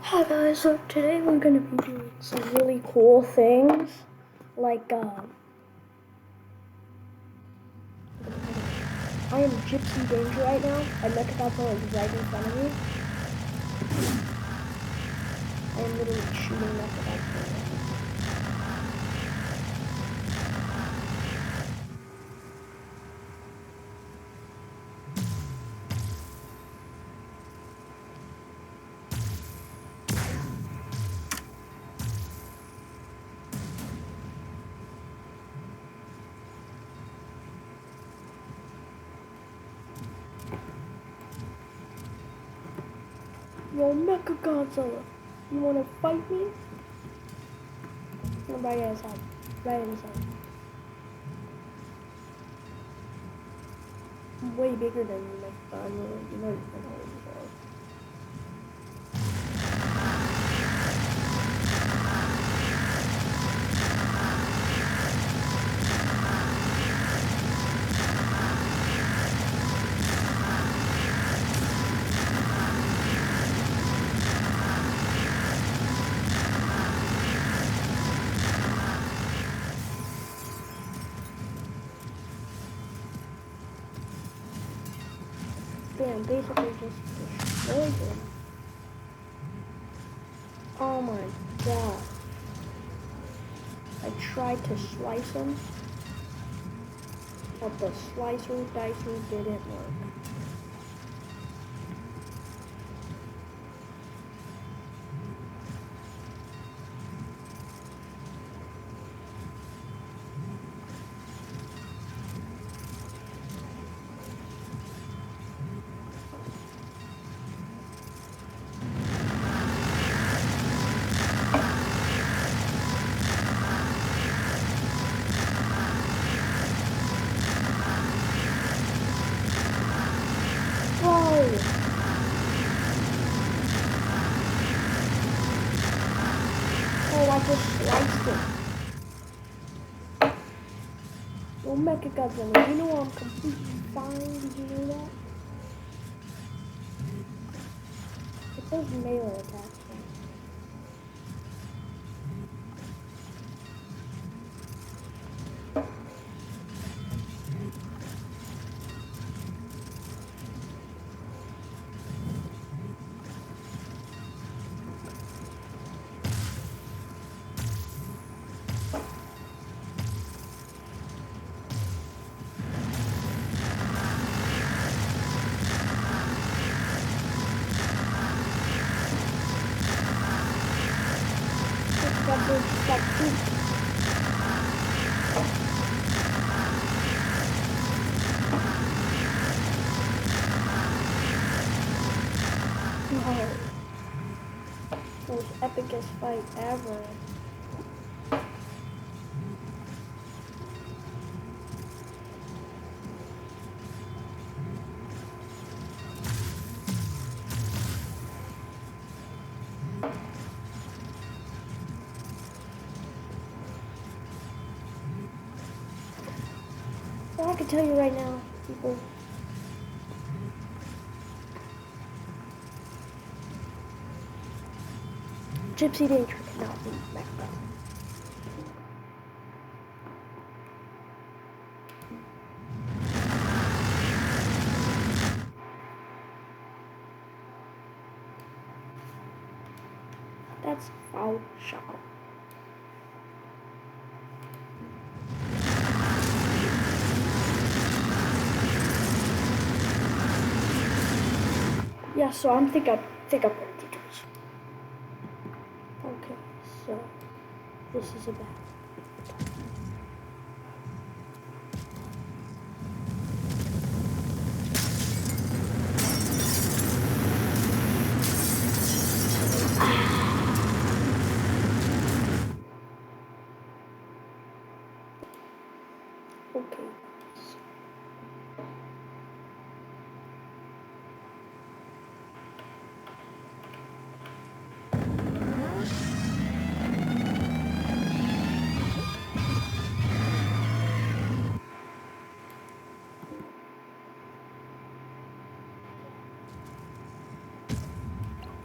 Hi guys, so today we're going to be doing some really cool things, like, I am Gypsy Danger right now, and Mechagodzilla is right in front of me. I am literally shooting Mechagodzilla. Yo, Mechagodzilla, you want to fight me? I'm right at his head. Right at his head. I'm way bigger than you, Mechagodzilla. You know you can hold yourself. Damn, basically just destroyed him. Oh my god. I tried to slice him, but the slicer dicer didn't work. Oh, I just sliced it. Well, Mechagodzilla, you know I'm completely fine. Did you know that? It says melee attacks. Mechagodzilla just got pooped. No. Most epicest fight ever. Well, I can tell you right now, people. Gypsy Danger cannot beat Mechagodzilla. That's foul shot. Yeah, so I'm think I'm gonna do this. Okay, so this is a bad. Okay.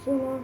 So now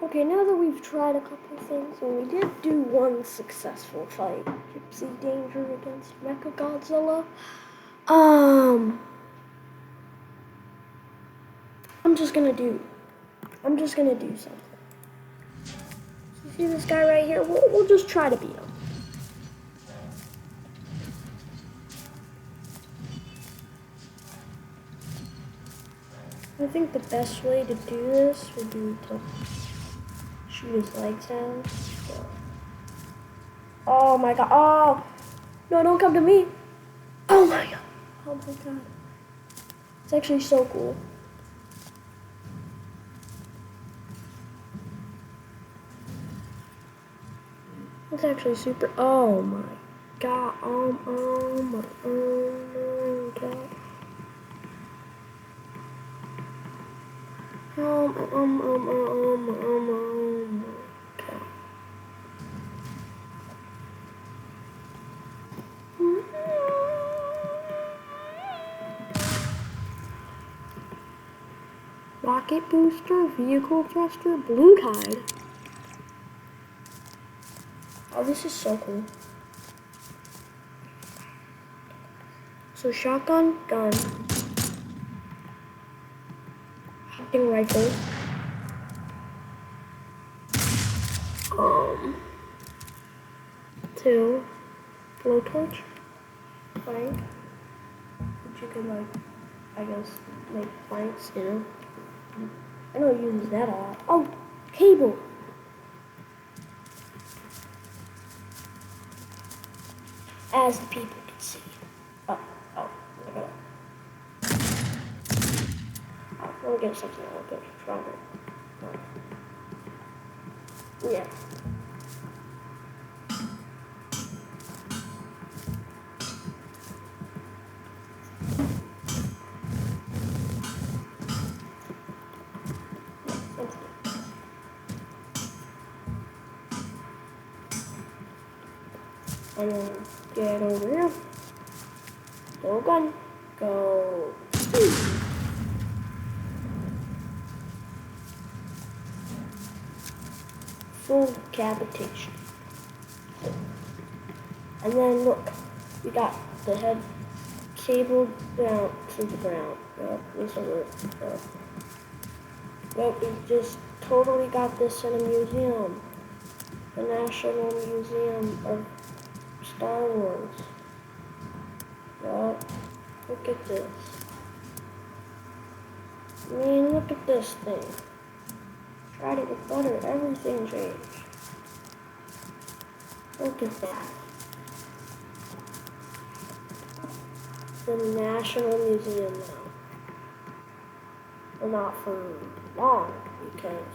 Okay, now that we've tried a couple of things, and we did do one successful fight, Gypsy Danger against Mechagodzilla, I'm just gonna do something. You see this guy right here? We'll just try to beat him. I think the best way to do this would be to shoot his legs out. So. Oh my god. Oh! No, don't come to me. Oh my god. Oh my god. It's actually so cool. It's actually super. Oh my god. Oh my god. Oh my god. Rocket booster, vehicle thruster, blue tide. Oh, this is so cool. So shotgun, gun, hunting rifle, two, blowtorch, plank, which you can I guess, make planks, you know. I don't use that a lot. Oh, cable. As the people can see. Oh, look at that. Oh, we'll get something a little bit stronger. Yeah. And then get over here. Go gun. Go. Full decapitation. And then look, we got the head cabled down to the ground. This will work. But we just totally got this in a museum. The National Museum of Star Wars. Well, look at this. I mean, look at this thing. Tried it with butter, everything changed. Look at that. The National Museum now. Well, not for long, because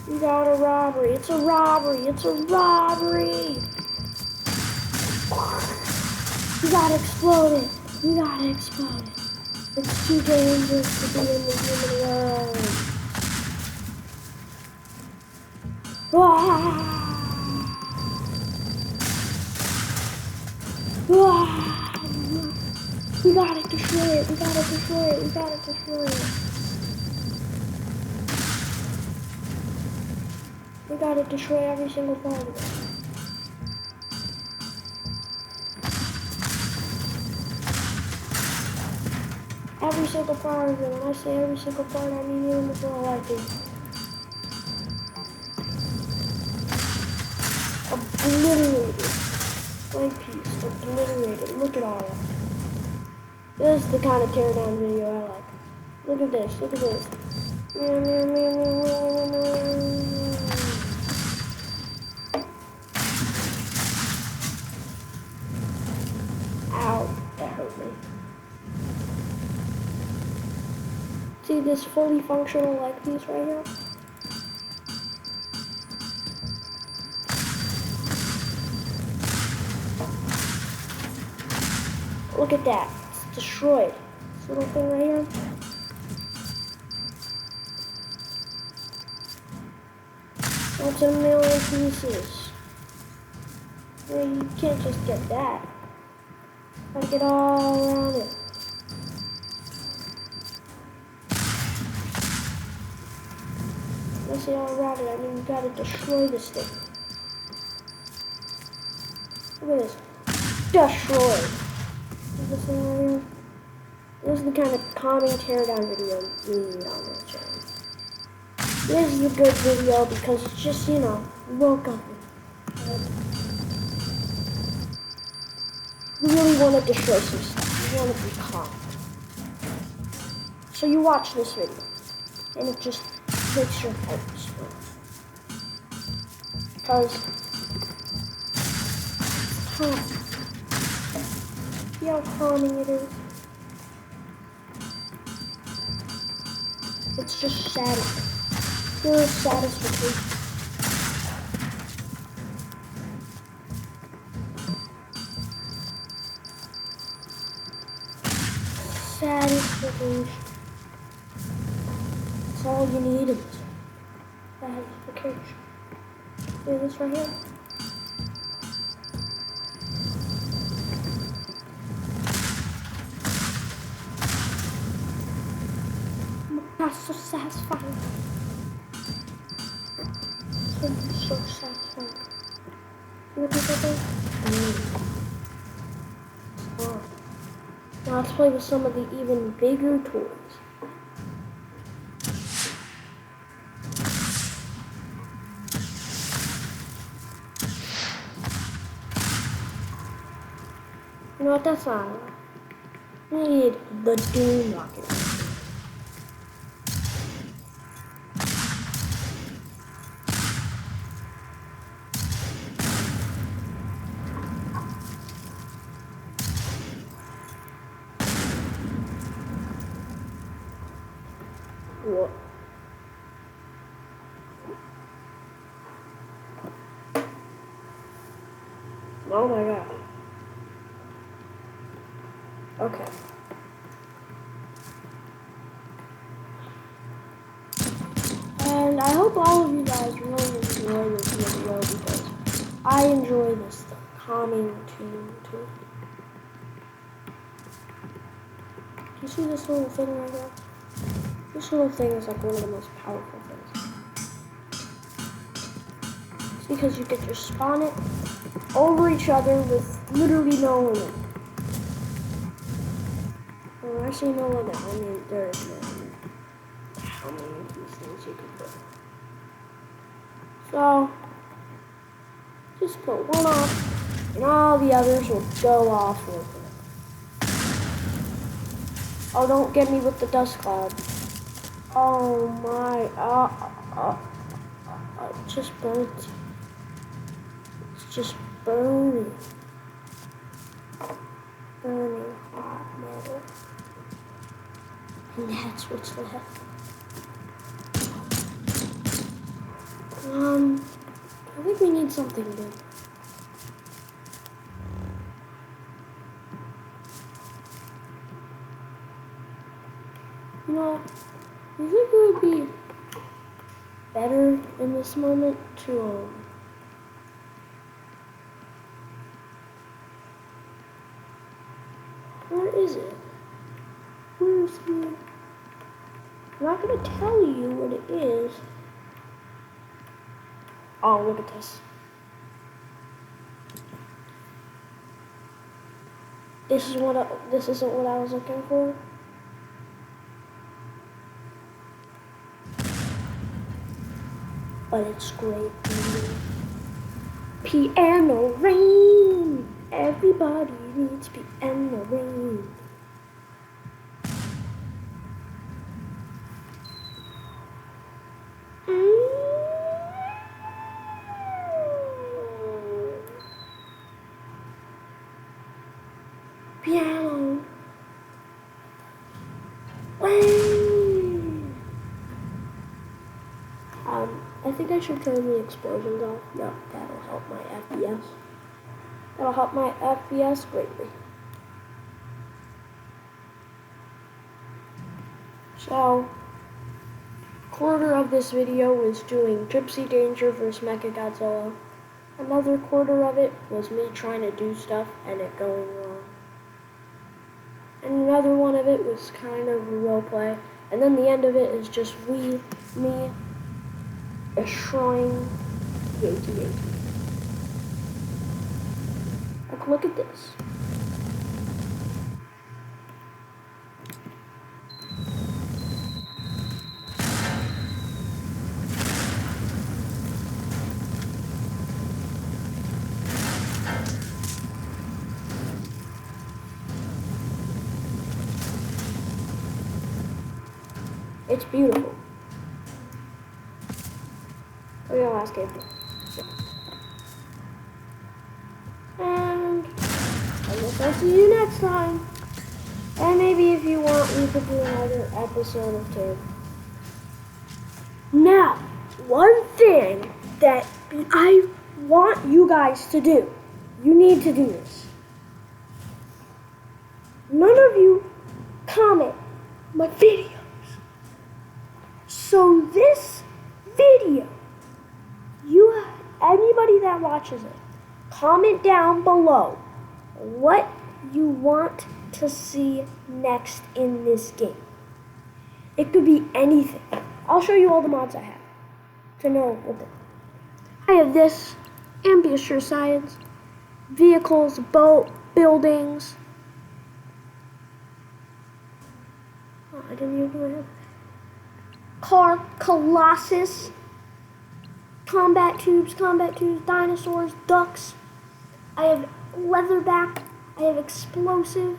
we got a robbery. It's a robbery. It's a robbery. You gotta explode it. You gotta explode it. It's too dangerous to be in the human world. We gotta destroy it. We gotta destroy it. We gotta destroy it. We gotta destroy every single part of it. Every single part of it. When I say every single part, I mean even the girl I do. Obliterated. One piece. Obliterated. Look at all that. This is the kind of teardown video I like. Look at this. Look at this. Ow. That hurt me. See this fully functional leg piece right here? Look at that. It's destroyed. This little thing right here. That's a million pieces. Well, you can't just get that. Gotta get all around it. When I say all around it, I mean you gotta destroy this thing. Look at this. Destroyed. This thing right here. This is the kind of calming teardown video we need on this channel. This is a good video because it's just, you know, woke up. You really want to destroy some stuff. You want to be calm. So you watch this video, and it just makes your heart strong. Because it's calm. See how calming it is? It's just satisfying. Pure satisfaction. Satisfaction. That's all you need in this. Satisfaction. See this right here? That's so satisfying. So satisfying. Look at that. Oh. Now let's play with some of the even bigger toys. You know what? That's not enough. We need the Doom rocket. What? Oh my god. Okay. And I hope all of you guys really enjoy this video because I enjoy this calming tune too. Do you see this little thing right here? This little thing is like one of the most powerful things. It's because you get to spawn it over each other with literally no limit. When I say no limit, I mean there is no limit. How many of these things you can put. So, just put one off, and all the others will go off with it. Oh, don't get me with the dust cloud. Oh my, it just burns. It's just burning. Burning hot metal. And that's what's left. I think we need something big. You know, you think it would be better in this moment to, where is it? Where is he? I'm not gonna tll you what it is. Oh, look at this. This isn't what I was looking for. but it's great. Piano rain. Everybody needs piano rain. Piano rain. I think I should turn the explosions off. No, that'll help my FPS. That'll help my FPS greatly. So, quarter of this video was doing Gypsy Danger versus Mechagodzilla. Another quarter of it was me trying to do stuff and it going wrong. And another one of it was kind of a role play. And then the end of it is just me destroying the AT-AT. Like, look at this. It's beautiful. Oh yeah, last game. And I guess I'll see you next time. And maybe if you want, we could do another episode of Tear. Now, one thing that I want you guys to do, you need to do this. None of you comment my videos. So this video, anybody that watches it, comment down below what you want to see next in this game. It could be anything. I'll show you all the mods I have to know what I have. This, ambient science, vehicles, boat, buildings. Oh, I didn't even know I had car, Colossus, combat tubes, dinosaurs, ducks. I have leatherback, I have explosive,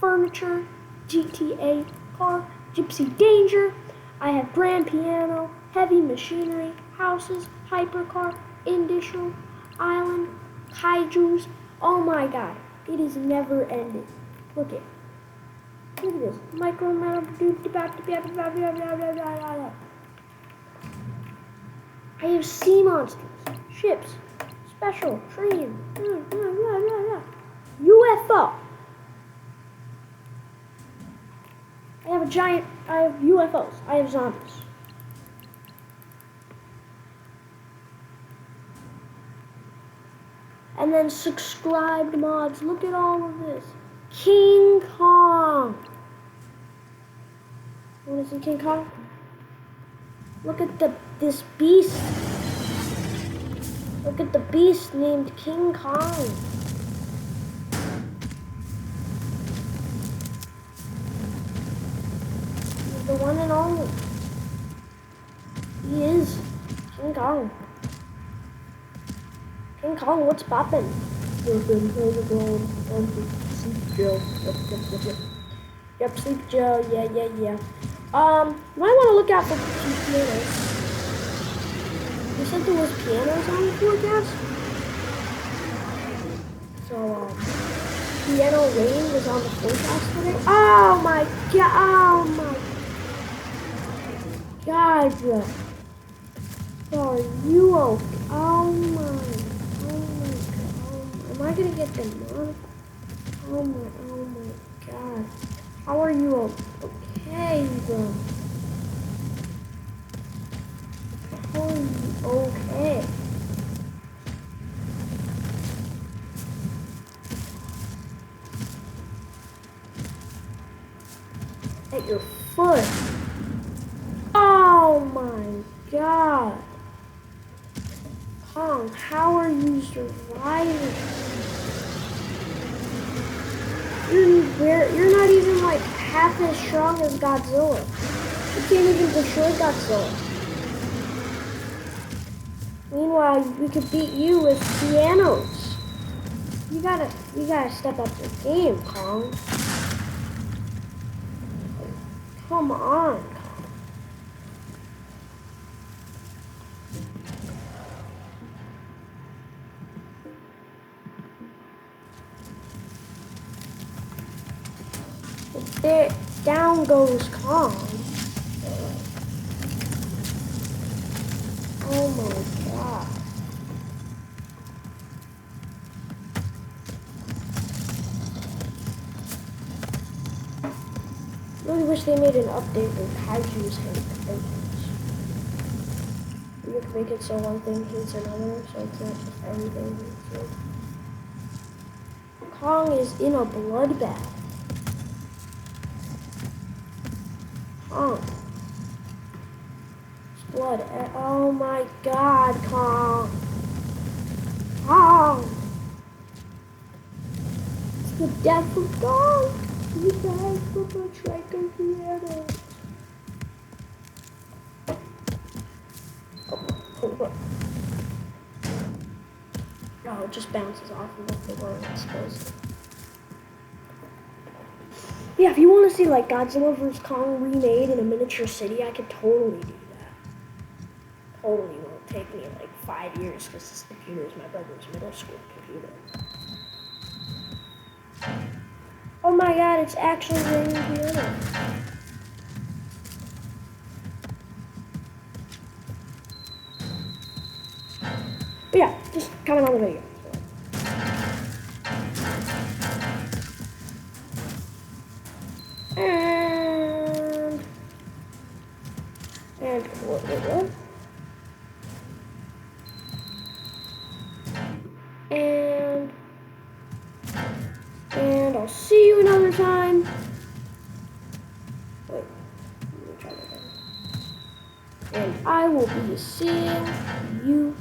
furniture, GTA car, Gypsy Danger. I have grand piano, heavy machinery, houses, hypercar, industrial, island, kaijus. Oh my god, it is never ending. Look at this. Micro I have sea monsters, ships, special, train, UFO. I have UFOs. I have zombies. And then subscribed mods. Look at all of this. King Kong. You want to see King Kong? Look at this beast. Look at the beast named King Kong. He's the one and only. He is King Kong. King Kong, what's poppin'? Sleep Joe. Yep, Sleep Joe. Yeah. You might want to look out for pianos. You said there was pianos on the forecast? So, piano rain was on the forecast today? Oh my god, bro. Are you okay? Oh my god. Am I gonna get demonic? Oh my god. How are you okay, bro? How are you okay? At your foot. Oh my god. Kong, how are you surviving? You're not even like half as strong as Godzilla. You can't even destroy Godzilla. Meanwhile, we could beat you with pianos. You gotta step up your game, Kong. Come on, Kong. There, down goes Kong. Oh my god. Really wish they made an update with Kaiju's hate. You could make it so one thing hates another, so it's not just everything hates it. Kong is in a bloodbath. Kong. It's blood. Oh my god, Kong. Kong. It's the death of Kong. He died from a striker piano. Oh, it just bounces off of the word it's supposed to. Yeah, if you want to see like Godzilla vs. Kong remade in a miniature city, I could totally do that. Totally won't take me like 5 years because this computer is my brother's middle school computer. Oh my god, it's actually raining piano. But yeah, just comment on the video. And what? And I'll see you another time. Wait, let me try that again. And I will be seeing you